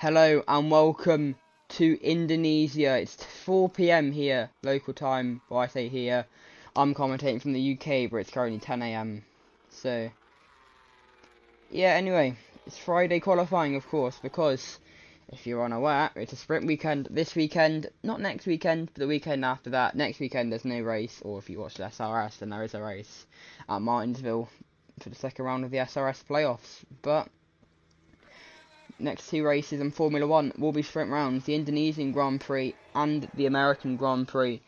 Hello and welcome to Indonesia. It's 4 PM here, local time. Well, I say here. I'm commentating from the UK, but it's currently 10 AM. So, yeah, anyway, it's Friday qualifying, of course, because if you're unaware, it's a sprint weekend this weekend, not next weekend, but the weekend after that. Next weekend, there's no race, or if you watch the SRS, then there is a race at Martinsville for the second round of the SRS playoffs. But next two races in Formula 1 will be sprint rounds, the Indonesian Grand Prix and the American Grand Prix.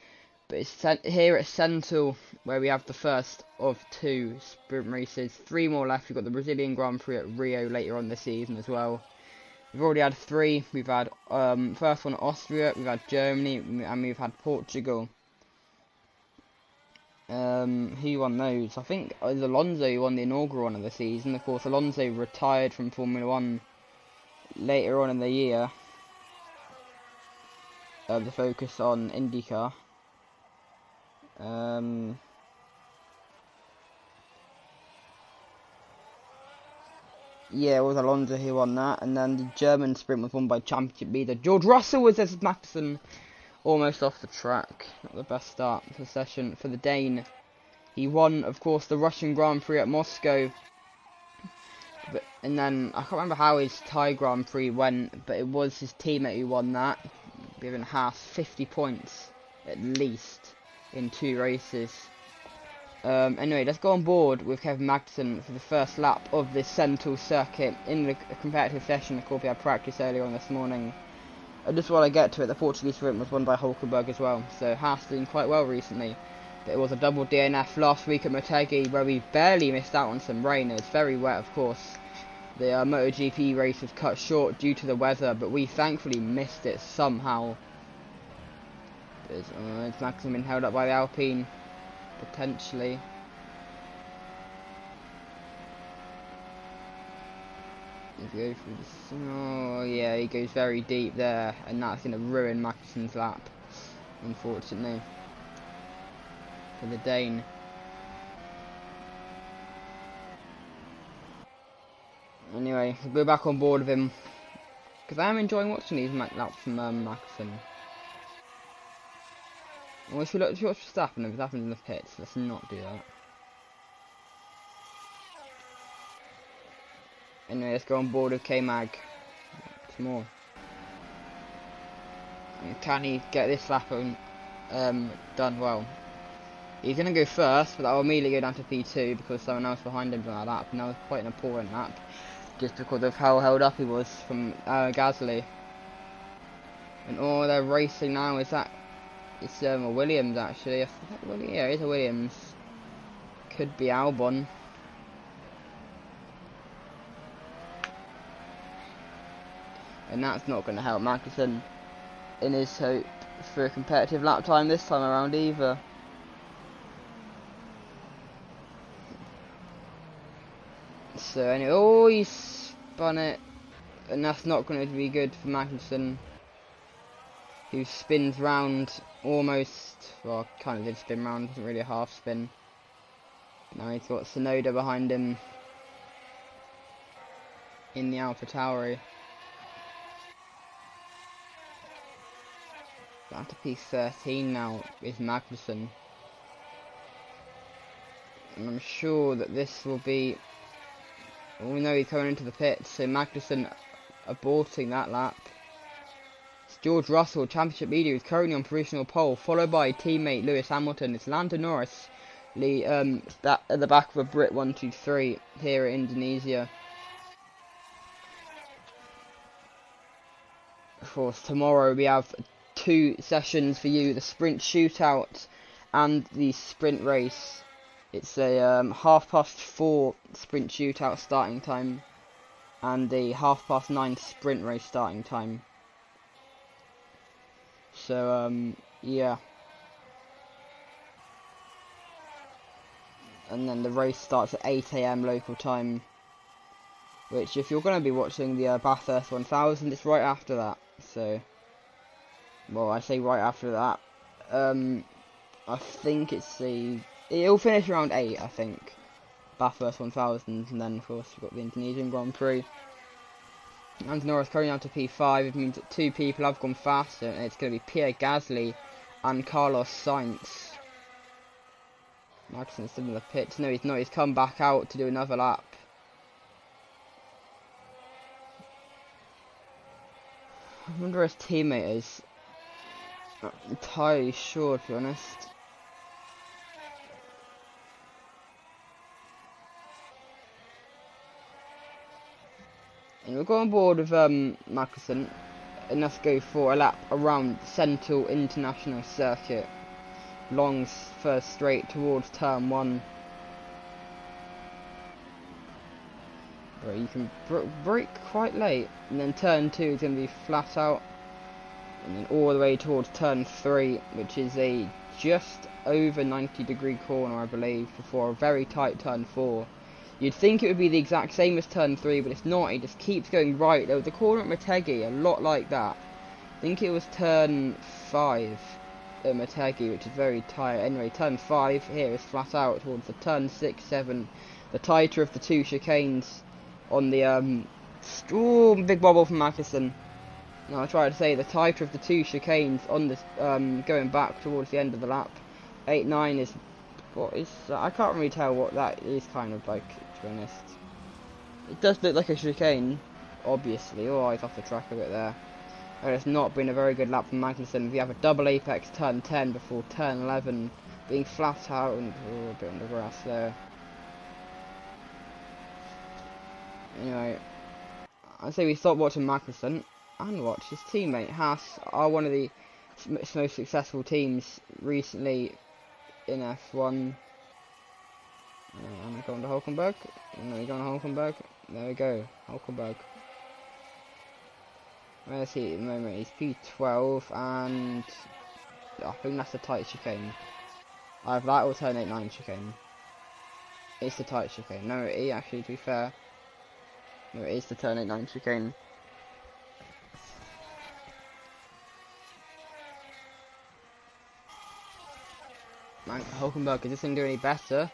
But it's here at Sentul where we have the first of two sprint races. Three more left. We've got the Brazilian Grand Prix at Rio later on this season as well. We've already had three. We've had first one Austria, we've had Germany, and we've had Portugal. Who won those? I think it was Alonso who won the inaugural one of the season. Of course, Alonso retired from Formula 1 later on in the year. The focus on IndyCar. Yeah, it was Alonso who won that, and then the German sprint was won by championship leader George Russell with his Magnussen almost off the track. Not the best start to the session for the Dane. He won, of course, the Russian Grand Prix at Moscow. And then, I can't remember how his Thai Grand Prix went, but it was his teammate who won that, giving Haas 50 points, at least, in two races. Anyway, let's go on board with Kevin Magnussen for the first lap of this Sentul circuit in the competitive session. Of course, we had practice earlier on this morning. Just while I get to it, the Portuguese sprint was won by Hulkenberg as well, so Haas doing quite well recently. But it was a double DNF last week at Motegi, where we barely missed out on some rain. It was very wet, of course. The MotoGP race was cut short due to the weather, but we thankfully missed it somehow. It's Magnussen been held up by the Alpine, potentially. Oh yeah, he goes very deep there, and that's going to ruin Magnussen's lap, unfortunately, for the Dane. Anyway, we'll go back on board with him, because I am enjoying watching these laps from Magnussen. Well, if you watch Verstappen, if Verstappen's in the pits, let's not do that. Anyway, let's go on board with K-Mag. Some more. And can he get this lap done well? He's going to go first, but that will immediately go down to P2 because someone else behind him done that lap, and that was quite an appalling lap. Just because of how held up he was from Gasly. And oh, they're racing now. Is that? It's a Williams actually. Is that Williams? Yeah, it's a Williams. Could be Albon. And that's not going to help Magnussen in his hope for a competitive lap time this time around either. So anyway, oh, he spun it, and that's not going to be good for Magnussen, who spins round almost, well, kind of did spin round, wasn't really a half spin. Now he's got Tsunoda behind him in the AlphaTauri. Down to P13 now is Magnussen. And I'm sure that this will be... Well, we know he's coming into the pits, so Magnussen aborting that lap. It's George Russell, championship leader, who's currently on provisional pole, followed by teammate Lewis Hamilton. It's Lando Norris at the back of a Brit 1-2-3 here at Indonesia. Of course, tomorrow we have two sessions for you, the sprint shootout and the sprint race. It's a 4:30 sprint shootout starting time and a 9:30 sprint race starting time. So yeah, and then the race starts at 8 AM local time, which if you're going to be watching the Bathurst 1000, it's right after that. So, well, I say right after that. I think it'll finish around 8, I think. Bathurst 1000, and then of course we've got the Indonesian Grand Prix. And Norris currently down to P5. It means that 2 people have gone faster, and it's going to be Pierre Gasly and Carlos Sainz. Magnussen's still in the pits. No, he's not. He's come back out to do another lap. I wonder where his teammate is. Not entirely sure, to be honest. And we'll go on board with Magnussen, and let's go for a lap around Central International Circuit. Long first straight towards turn 1. Where you can brake quite late, and then turn 2 is going to be flat out, and then all the way towards turn 3, which is a just over 90-degree corner, I believe, before a very tight turn 4. You'd think it would be the exact same as turn 3, but it's not. It just keeps going right. There was a corner at Motegi, a lot like that. I think it was turn 5 at Motegi, which is very tight. Anyway, turn 5 here is flat out towards the turn 6, 7, the tighter of the 2 chicanes on the big wobble from Magnussen. Now I try to say the tighter of the 2 chicanes on this going back towards the end of the lap. 8, 9 is what is I can't really tell what that is kind of like, to be honest. It does look like a chicane, obviously. Oh, he's off the track a bit there. And it's not been a very good lap from Magnussen. We have a double apex turn 10 before turn 11 being flat out and a bit on the grass there. Anyway, I'd say we stop watching Magnussen and watch his teammate. Haas are one of the most successful teams recently in F1. I'm going to Hulkenberg. No, we're going to Hulkenberg. There we go, Hulkenberg. Where's he at the moment? He's P12, and I think that's the tight chicane. Either that or turn 8, 9 chicane. It's the tight chicane. No, it actually, to be fair. No, it is the turn 8, 9 chicane. Man, Hulkenberg, is this going to do any better?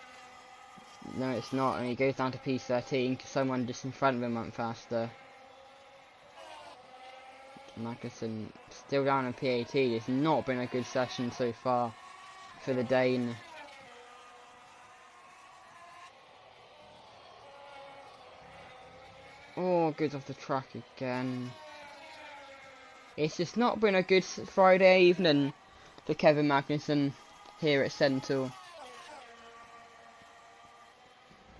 No, it's not, and he goes down to P13 because someone just in front of him went faster. Magnussen still down in P18. It's not been a good session so far for the Dane. Oh, goes off the track again. It's just not been a good Friday evening for Kevin Magnussen here at Central.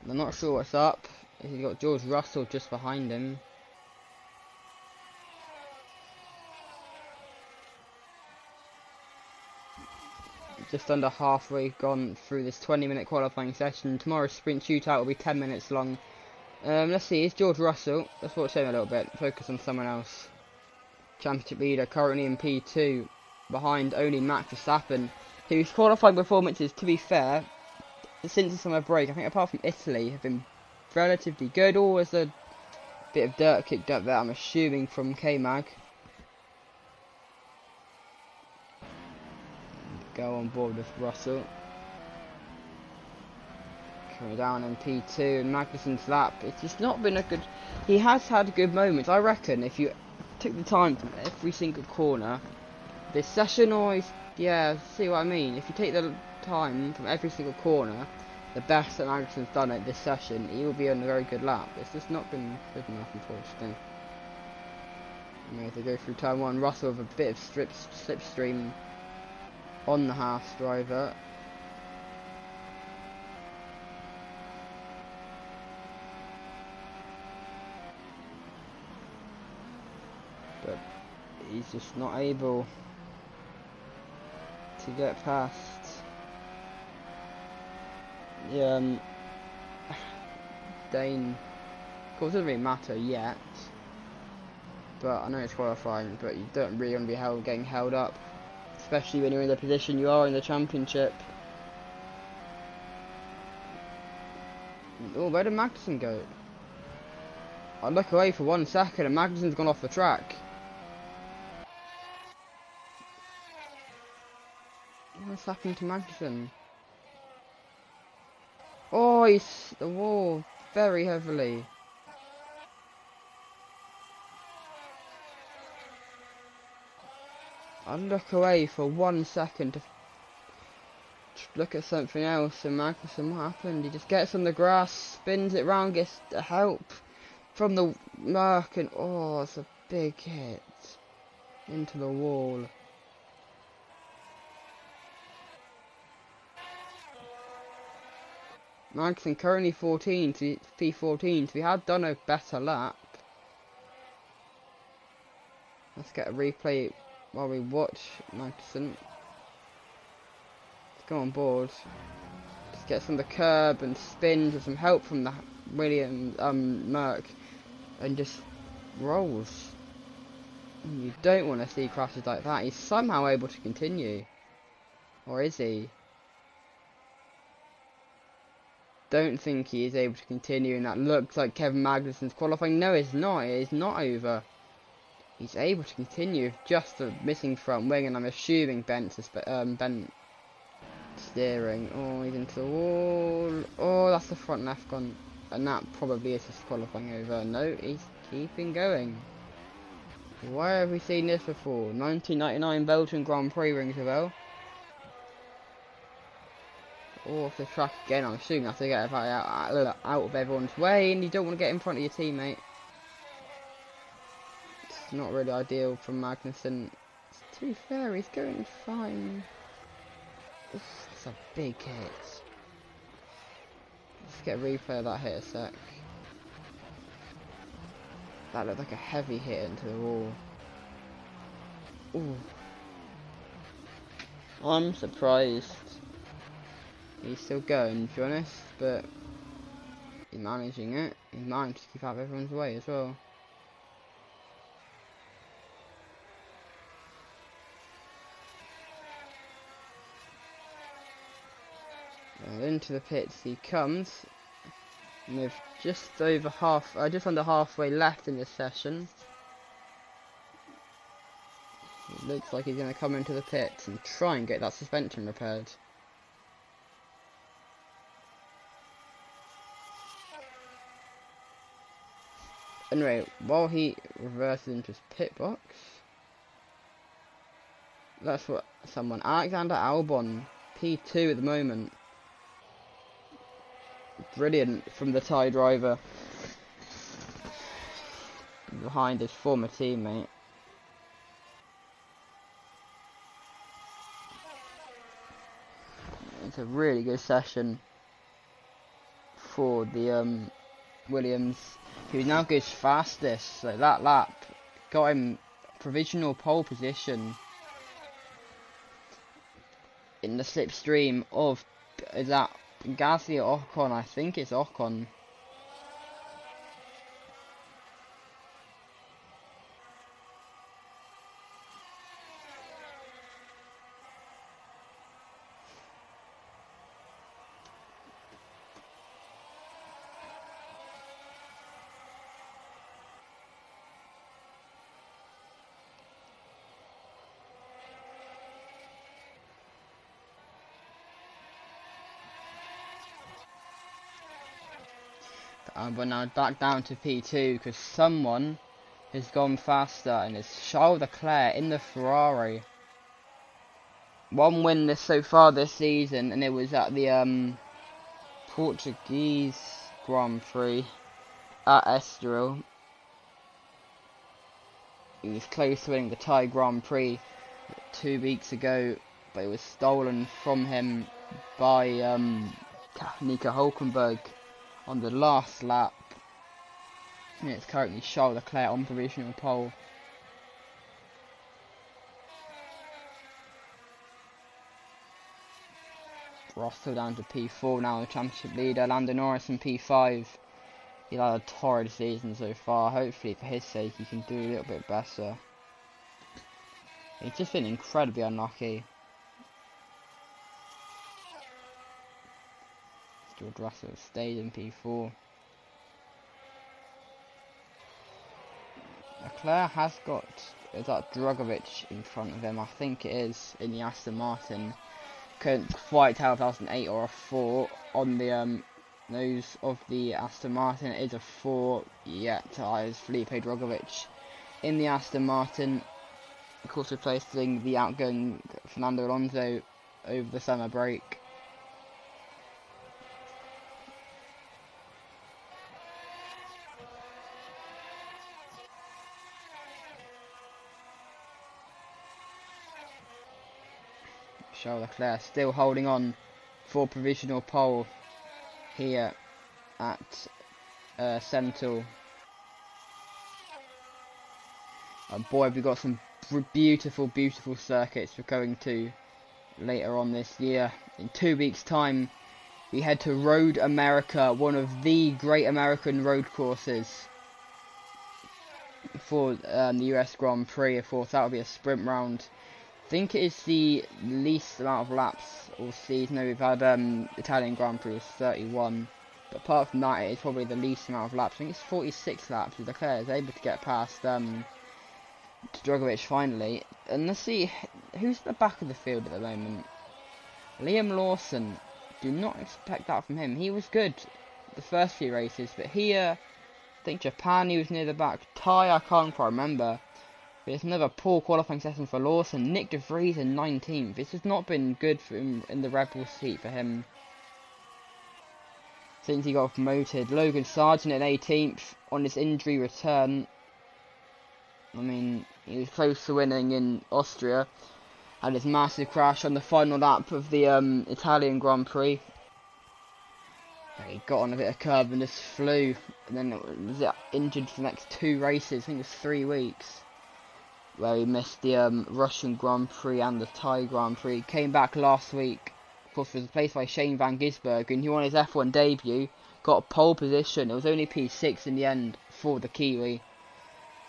I'm not sure what's up. He's got George Russell just behind him. Just under halfway gone through this 20-minute qualifying session. Tomorrow's sprint shootout will be 10 minutes long. Let's see, it's George Russell. Let's watch him a little bit. Focus on someone else. Championship leader, currently in P2, behind only Max Verstappen, whose qualifying performances, to be fair, since the summer break, I think apart from Italy, have been relatively good. Always a bit of dirt kicked up there, I'm assuming, from K-Mag. Go on board with Russell. Coming down in P2, and Magnussen's lap. It's just not been a good... He has had good moments. I reckon if you took the time from every single corner this session, or... Yeah, see what I mean? If you take the time from every single corner, the best that Magnussen's done at this session, he will be on a very good lap. It's just not been good enough, unfortunately. You know, as they go through turn 1, Russell with a bit of slipstream on the Haas driver. But he's just not able to get past Dane. Of course, it doesn't really matter yet, but I know it's qualifying, but you don't really want to be getting held up, especially when you're in the position you are in the championship. Oh, where did Magnussen go? I look away for 1 second and Magnussen's gone off the track. What's happening to Magnussen? Oh, he's the wall very heavily. I look away for 1 second to look at something else, and Magnussen, what happened? He just gets on the grass, spins it round, gets the help from the Merc, and oh, it's a big hit into the wall. Magnussen currently 14 to P14, so he had done a better lap. Let's get a replay while we watch Magnussen. Let's go on board. Just gets on the curb and spins with some help from the Merc, and just rolls. And you don't want to see crashes like that. He's somehow able to continue, or is he? Don't think he is able to continue, and that looks like Kevin Magnussen's qualifying. No, it's not. It is not over. He's able to continue, just a missing front wing, and I'm assuming bent steering. Oh, he's into the wall. Oh, that's the front left gone, and that probably is his qualifying over. No, he's keeping going. Why have we seen this before? 1999 Belgian Grand Prix rings a bell. Off the track again. I'm assuming that's to get out of everyone's way, and you don't want to get in front of your teammate. It's not really ideal from Magnussen. To be fair, he's going fine. Oof, that's a big hit. Let's get a replay of that hit a sec. That looked like a heavy hit into the wall. Ooh. I'm surprised he's still going, to be honest, but he's managing it. He's managed to keep out of everyone's way as well. And into the pits he comes, with just under halfway left in this session. It looks like he's going to come into the pits and try and get that suspension repaired. Anyway, while he reverses into his pit box, that's what Alexander Albon, P2 at the moment. Brilliant from the Thai driver behind his former teammate. It's a really good session for the Williams, who now goes fastest. So that lap got him provisional pole position in the slipstream of, is that Gasly or Ocon? I think it's Ocon. But now back down to P2 because someone has gone faster, and it's Charles Leclerc in the Ferrari. One win so far this season, and it was at the Portuguese Grand Prix at Estoril. He was close to winning the Thai Grand Prix 2 weeks ago, but it was stolen from him by Nico Hülkenberg on the last lap, and it's currently Charles Leclerc on provisional pole. Russell down to P4 now, the championship leader. Lando Norris in P5. He's had a torrid season so far. Hopefully for his sake he can do a little bit better. He's just been incredibly unlucky. George Russell stayed in P4. Leclerc has got, is that Drugovich in front of him? I think it is, in the Aston Martin. Couldn't quite tell if that was an 8 or a 4 on the nose of the Aston Martin. It is a 4, yet is Felipe Drugovich in the Aston Martin. of course replacing the outgoing Fernando Alonso over the summer break. Charles Leclerc still holding on for provisional pole here at Sentul. Boy, we've got some beautiful circuits we're going to later on this year. In 2 weeks' time, we head to Road America, one of the great American road courses for the US Grand Prix. Of course, that'll be a sprint round. I think it is the least amount of laps all season. No, we've had Italian Grand Prix was 31, but apart from that, it is probably the least amount of laps. I think it's 46 laps. Leclerc is able to get past Drogovic finally. And let's see who's at the back of the field at the moment. Liam Lawson. Do not expect that from him. He was good the first few races, but here, I think Japan, he was near the back. Thai, I can't quite remember. But it's another poor qualifying session for Lawson. Nick De Vries in 19th. This has not been good for him in the Red Bull seat for him since he got promoted. Logan Sargent in 18th on his injury return. I mean, he was close to winning in Austria. Had his massive crash on the final lap of the Italian Grand Prix. He got on a bit of curb and just flew. And then was injured for the next 2 races. I think it was 3 weeks. Where he missed the Russian Grand Prix and the Thai Grand Prix. Came back last week. Of course, was replaced by Shane Van Gisbergen, who won his F1 debut. Got a pole position. It was only P6 in the end for the Kiwi.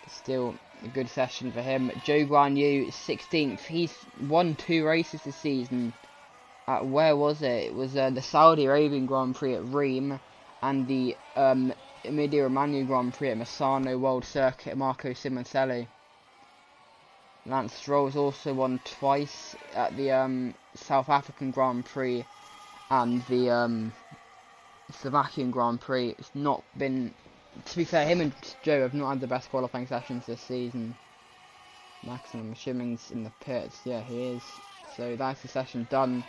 But still a good session for him. Zhou Guanyu, 16th. He's won 2 races this season. At, where was it? It was the Saudi Arabian Grand Prix at Rheims. And the Emilia-Romagna Grand Prix at Misano World Circuit at Marco Simoncelli. Lance Stroll's also won twice at the South African Grand Prix and the Slovakian Grand Prix. It's not been, to be fair, him and Joe have not had the best qualifying sessions this season. Maximum Schimming's in the pits, yeah he is. So that's the session done.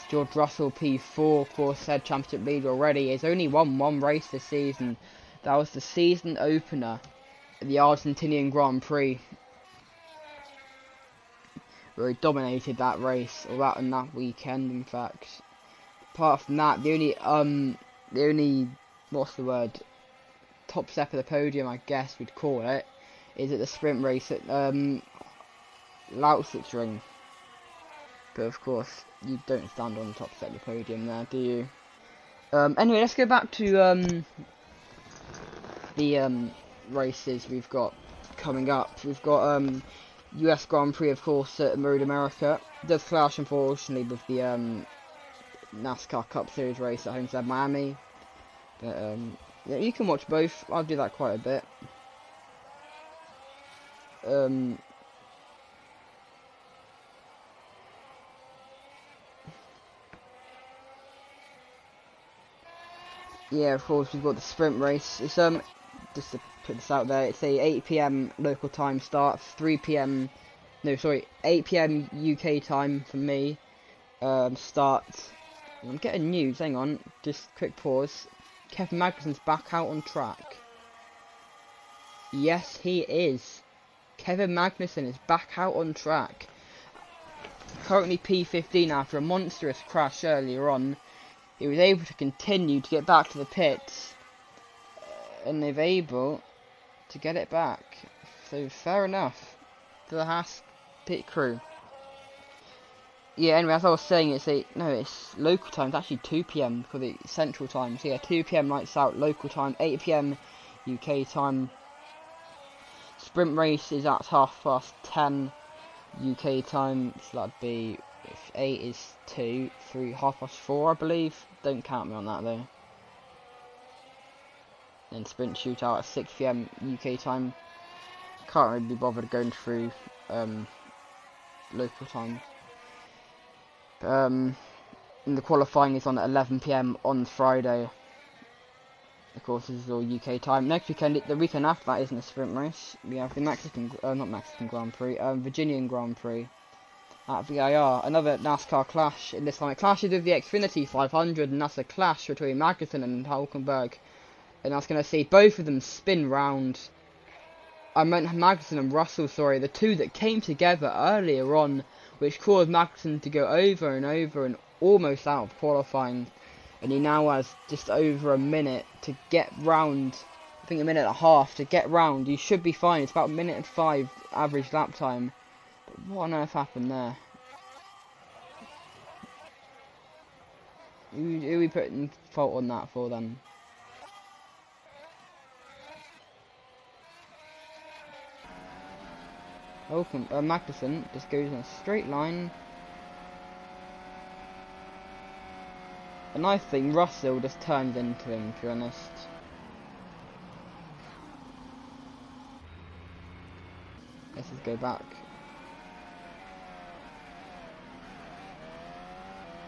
George Russell P4, of course, said championship leader already. He's only won 1 race this season. That was the season opener at the Argentinian Grand Prix, where he dominated that race, or that on that weekend, in fact. Apart from that, the only, what's the word, top step of the podium, I guess we'd call it, is at the sprint race at Lausitzring. But of course, you don't stand on the top step of the podium there, do you? Anyway, let's go back to the races we've got coming up. We've got US Grand Prix, of course, at Road America. It does clash, unfortunately, with the NASCAR Cup Series race at Homestead Miami. But yeah, you can watch both. I'll do that quite a bit. Yeah, of course, we've got the sprint race. It's just to put this out there, it's a 8 PM local time start, 3 PM, no sorry, 8 PM UK time for me, start. I'm getting news, hang on, just quick pause. Kevin Magnussen's back out on track. Yes, he is. Kevin Magnussen is back out on track. Currently P15 after a monstrous crash earlier on. He was able to continue to get back to the pits, and they're able to get it back. So fair enough to the Haas pit crew. Yeah, anyway, as I was saying, it's local time. It's actually 2 PM for the central time. So yeah, 2 PM lights out local time, 8 PM UK time. Sprint race is at 10:30 UK time. So that'd be, if 8 is 2, 3, 4:30, I believe. Don't count me on that though. Then sprint shootout at 6 PM UK time. Can't really be bothered going through local time. And the qualifying is on at 11 PM on Friday. Of course, this is all UK time. Next weekend, the weekend after that isn't a sprint race. We have the not Mexican Grand Prix, Virginian Grand Prix at VIR. Another NASCAR clash. In this time, it clashes with the Xfinity 500, and that's a clash between Magnussen and Hulkenberg. And that's going to see both of them spin round. I meant Magnussen and Russell, sorry, the two that came together earlier on, which caused Magnussen to go over and over and almost out of qualifying. And he now has just over a minute to get round, I think a minute and a half to get round. He should be fine, it's about a minute and 5 average lap time. But what on earth happened there? Who are we putting fault on that for then? Magnussen just goes in a straight line. And I think Russell just turns into him, to be honest. Let's just go back.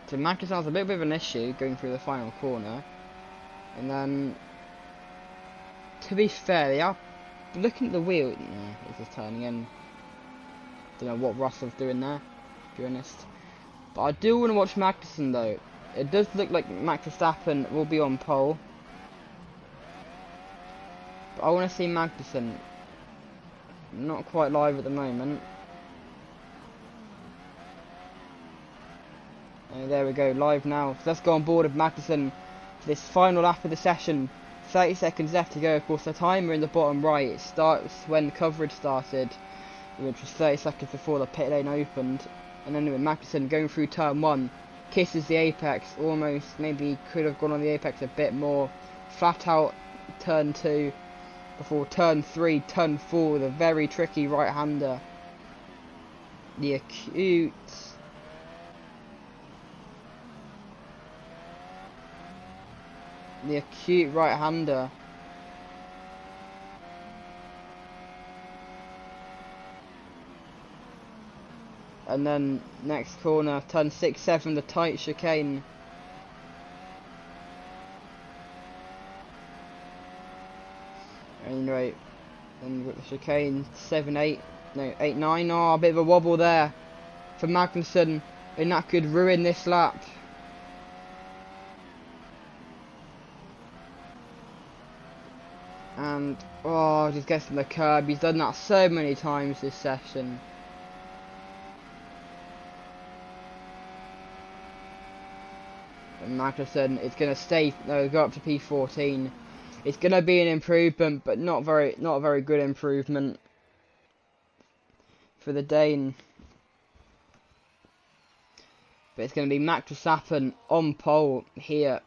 So Magnussen has a bit of an issue going through the final corner. And then, to be fair, they are looking at the wheel. No, it's just turning in. Don't know what Russell's doing there, to be honest. But I do want to watch Magnussen though. It does look like Max Verstappen will be on pole. But I want to see Magnussen. Not quite live at the moment. And there we go, live now. So let's go on board with Magnussen for this final lap of the session. 30 seconds left to go. Of course, the timer in the bottom right, it starts when coverage started, which was 30 seconds before the pit lane opened. And then with Magnussen going through turn 1, kisses the apex, almost, maybe could have gone on the apex a bit more. Flat out turn 2, before turn 3, turn 4 with a very tricky right-hander. The acute right-hander. And then next corner, turn 6, 7, the tight chicane. Anyway, then we've got the chicane 7, 8, no 8, 9. Oh, a bit of a wobble there for Magnussen, and that could ruin this lap. And oh, just gets on the curb. He's done that so many times this session. Magnussen is going to stay, go up to P14. It's going to be an improvement, but not a very good improvement for the Dane. But it's going to be Max Verstappen on pole here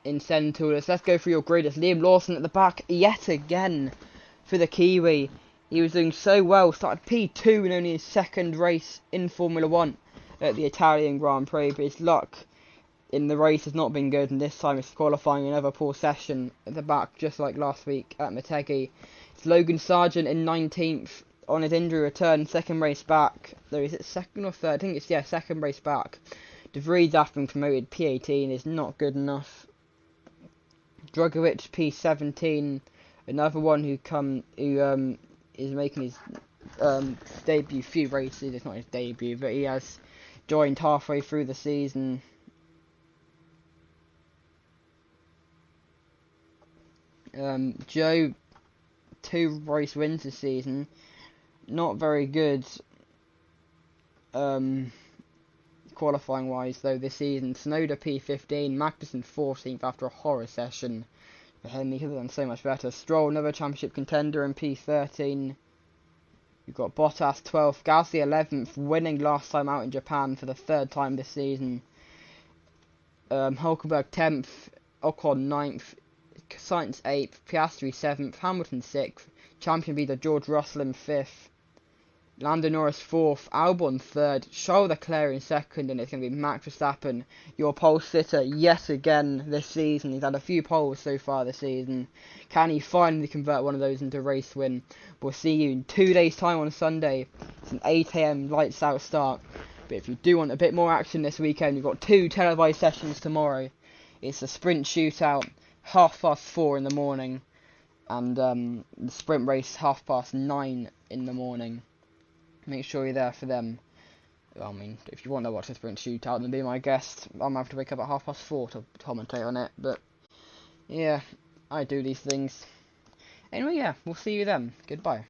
in Centauris. Let's go through your grid. It's Liam Lawson at the back yet again for the Kiwi. He was doing so well, started P2 in only his second race in Formula 1 at the Italian Grand Prix, but his luck in the race has not been good, and this time it's qualifying another poor session at the back, just like last week at Motegi. It's Logan Sargent in 19th on his injury return, second race back. Though, is it second or third? I think it's, yeah, second race back. De Vries, after being promoted, P18 is not good enough. Drugovic, P17, another one who is making his debut, few races. It's not his debut, but he has joined halfway through the season. Joe, 2 race wins this season, not very good qualifying wise though this season. Tsunoda P15, Magnussen 14th after a horror session for him. He could have done so much better. Stroll, another championship contender, in P13. You've got Bottas 12th, Gasly 11th, winning last time out in Japan for the 3rd time this season. Hulkenberg 10th, Ocon 9th, Sainz 8th, Piastri 7th, Hamilton 6th, champion leader George Russell in 5th, Lando Norris 4th, Albon 3rd, Charles Leclerc in 2nd, and it's going to be Max Verstappen, your pole sitter yet again this season. He's had a few poles so far this season. Can he finally convert one of those into a race win? We'll see you in 2 days' time on Sunday. It's an 8 AM lights out start. But if you do want a bit more action this weekend, you've got 2 televised sessions tomorrow. It's a sprint shootout 4:30 in the morning, and the sprint race 9:30 in the morning. Make sure you're there for them. Well, I mean, if you want to watch the sprint shootout, then be my guest. I'm gonna have to wake up at 4:30 to commentate on it, but yeah, I do these things. Anyway, yeah, we'll see you then. Goodbye.